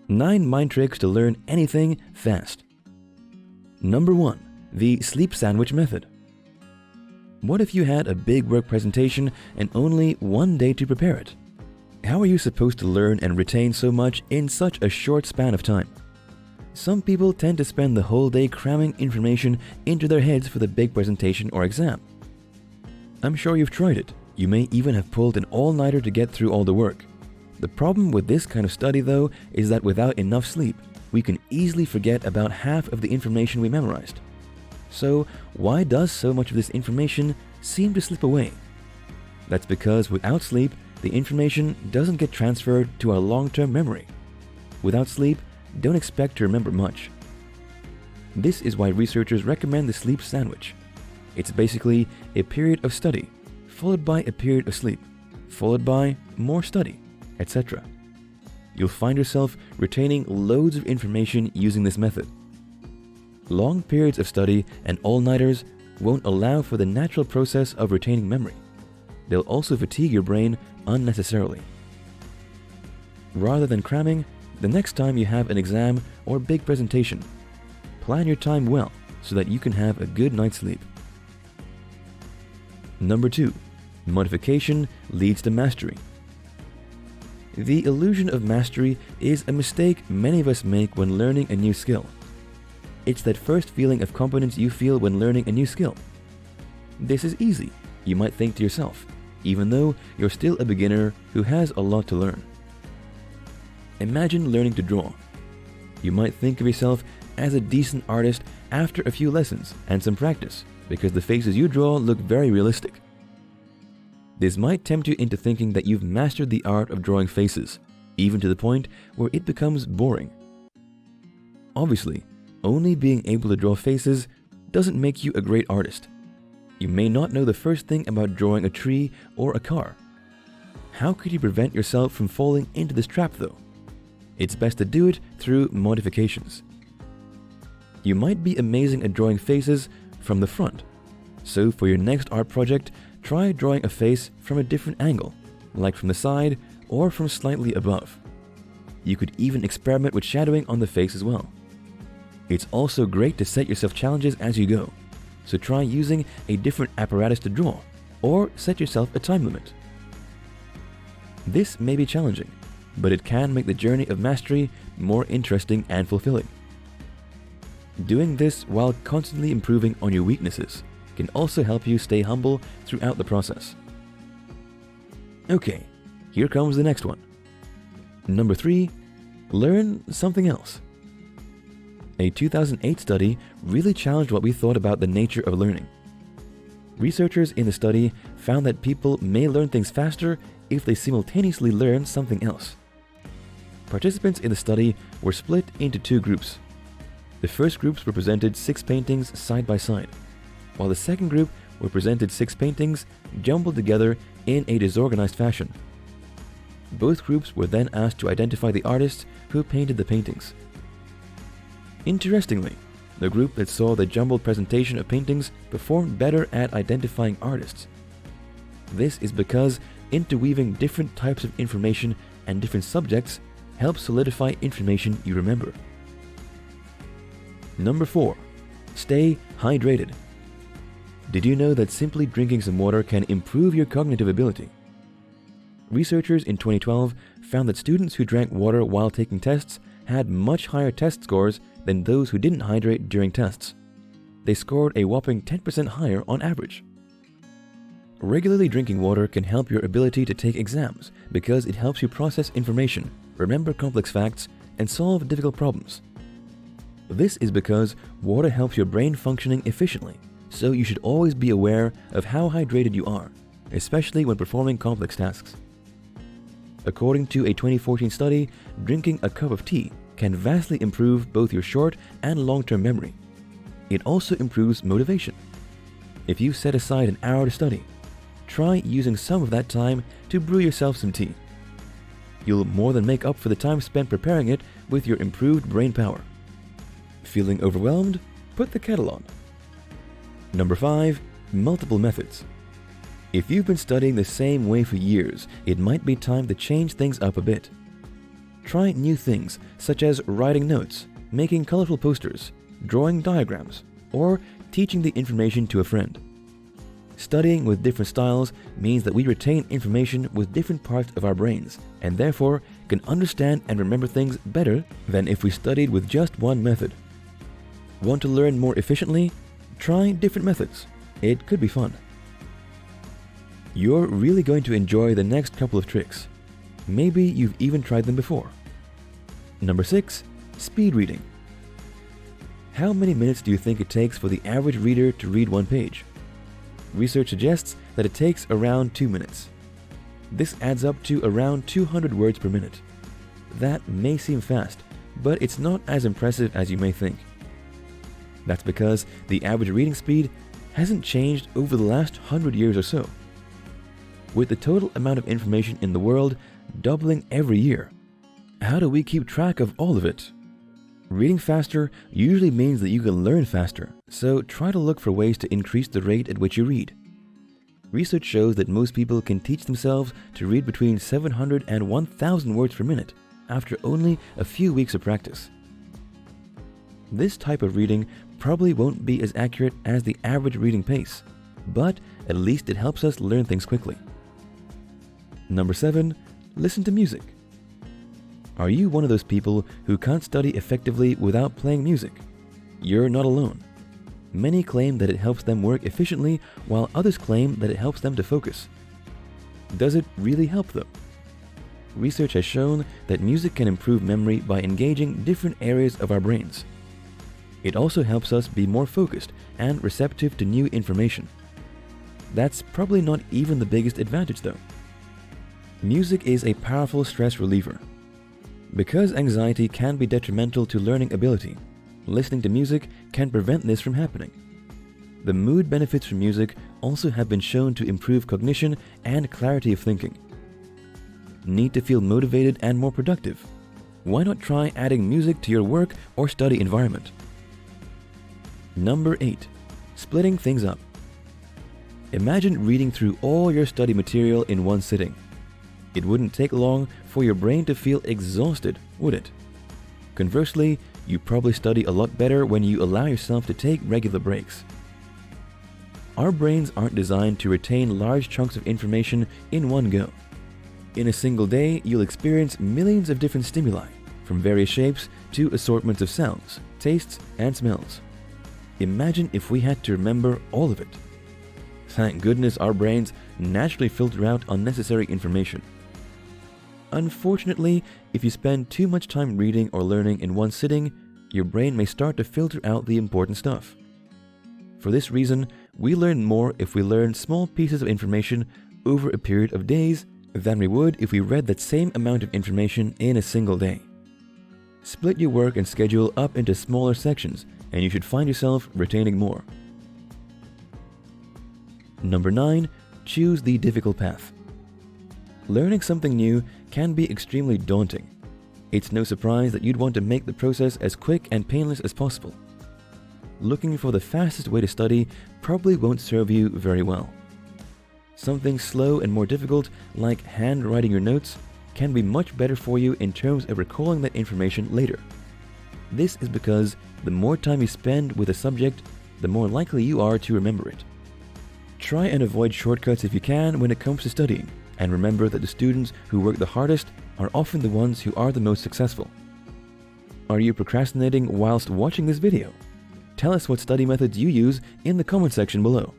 9 mind tricks to learn anything fast. Number 1. The sleep sandwich method. What if you had a big work presentation and only one day to prepare it? How are you supposed to learn and retain so much in such a short span of time? Some people tend to spend the whole day cramming information into their heads for the big presentation or exam. I'm sure you've tried it. You may even have pulled an all-nighter to get through all the work. The problem with this kind of study, though, is that without enough sleep, we can easily forget about half of the information we memorized. So, why does so much of this information seem to slip away? That's because without sleep, the information doesn't get transferred to our long-term memory. Without sleep, don't expect to remember much. This is why researchers recommend the sleep sandwich. It's basically a period of study, followed by a period of sleep, followed by more study, etc. You'll find yourself retaining loads of information using this method. Long periods of study and all-nighters won't allow for the natural process of retaining memory. They'll also fatigue your brain unnecessarily. Rather than cramming, the next time you have an exam or big presentation, plan your time well so that you can have a good night's sleep. Number 2. Modification leads to mastery. The illusion of mastery is a mistake many of us make when learning a new skill. It's that first feeling of competence you feel when learning a new skill. This is easy, you might think to yourself, even though you're still a beginner who has a lot to learn. Imagine learning to draw. You might think of yourself as a decent artist after a few lessons and some practice, because the faces you draw look very realistic. This might tempt you into thinking that you've mastered the art of drawing faces, even to the point where it becomes boring. Obviously, only being able to draw faces doesn't make you a great artist. You may not know the first thing about drawing a tree or a car. How could you prevent yourself from falling into this trap though? It's best to do it through modifications. You might be amazing at drawing faces from the front. So for your next art project, try drawing a face from a different angle, like from the side or from slightly above. You could even experiment with shadowing on the face as well. It's also great to set yourself challenges as you go, so try using a different apparatus to draw, or set yourself a time limit. This may be challenging, but it can make the journey of mastery more interesting and fulfilling. Doing this while constantly improving on your weaknesses can also help you stay humble throughout the process. Okay, here comes the next one. Number 3, learn something else. A 2008 study really challenged what we thought about the nature of learning. Researchers in the study found that people may learn things faster if they simultaneously learn something else. Participants in the study were split into 2 groups. The first groups were presented 6 paintings side by side, while the second group were presented 6 paintings jumbled together in a disorganized fashion. Both groups were then asked to identify the artists who painted the paintings. Interestingly, the group that saw the jumbled presentation of paintings performed better at identifying artists. This is because interweaving different types of information and different subjects helps solidify information you remember. Number 4, stay hydrated. Did you know that simply drinking some water can improve your cognitive ability? Researchers in 2012 found that students who drank water while taking tests had much higher test scores than those who didn't hydrate during tests. They scored a whopping 10% higher on average. Regularly drinking water can help your ability to take exams because it helps you process information, remember complex facts, and solve difficult problems. This is because water helps your brain functioning efficiently, so you should always be aware of how hydrated you are, especially when performing complex tasks. According to a 2014 study, drinking a cup of tea can vastly improve both your short and long-term memory. It also improves motivation. If you set aside an hour to study, try using some of that time to brew yourself some tea. You'll more than make up for the time spent preparing it with your improved brain power. Feeling overwhelmed? Put the kettle on. Number 5, multiple methods. If you've been studying the same way for years, it might be time to change things up a bit. Try new things such as writing notes, making colorful posters, drawing diagrams, or teaching the information to a friend. Studying with different styles means that we retain information with different parts of our brains and therefore can understand and remember things better than if we studied with just one method. Want to learn more efficiently? Try different methods. It could be fun. You're really going to enjoy the next couple of tricks. Maybe you've even tried them before. Number 6. Speed reading. How many minutes do you think it takes for the average reader to read one page? Research suggests that it takes around 2 minutes. This adds up to around 200 words per minute. That may seem fast, but it's not as impressive as you may think. That's because the average reading speed hasn't changed over the last 100 years or so. With the total amount of information in the world doubling every year, how do we keep track of all of it? Reading faster usually means that you can learn faster, so try to look for ways to increase the rate at which you read. Research shows that most people can teach themselves to read between 700 and 1,000 words per minute after only a few weeks of practice. This type of reading probably won't be as accurate as the average reading pace, but at least it helps us learn things quickly. Number 7. Listen to music. Are you one of those people who can't study effectively without playing music? You're not alone. Many claim that it helps them work efficiently, while others claim that it helps them to focus. Does it really help though? Research has shown that music can improve memory by engaging different areas of our brains. It also helps us be more focused and receptive to new information. That's probably not even the biggest advantage though. Music is a powerful stress reliever. Because anxiety can be detrimental to learning ability, listening to music can prevent this from happening. The mood benefits from music also have been shown to improve cognition and clarity of thinking. Need to feel motivated and more productive? Why not try adding music to your work or study environment? Number 8. Splitting things up. Imagine reading through all your study material in one sitting. It wouldn't take long for your brain to feel exhausted, would it? Conversely, you probably study a lot better when you allow yourself to take regular breaks. Our brains aren't designed to retain large chunks of information in one go. In a single day, you'll experience millions of different stimuli, from various shapes to assortments of sounds, tastes, and smells. Imagine if we had to remember all of it. Thank goodness our brains naturally filter out unnecessary information. Unfortunately, if you spend too much time reading or learning in one sitting, your brain may start to filter out the important stuff. For this reason, we learn more if we learn small pieces of information over a period of days than we would if we read that same amount of information in a single day. Split your work and schedule up into smaller sections, and you should find yourself retaining more. Number 9. Choose the difficult path. Learning something new can be extremely daunting. It's no surprise that you'd want to make the process as quick and painless as possible. Looking for the fastest way to study probably won't serve you very well. Something slow and more difficult, like handwriting your notes, can be much better for you in terms of recalling that information later. This is because the more time you spend with a subject, the more likely you are to remember it. Try and avoid shortcuts if you can when it comes to studying, and remember that the students who work the hardest are often the ones who are the most successful. Are you procrastinating whilst watching this video? Tell us what study methods you use in the comment section below.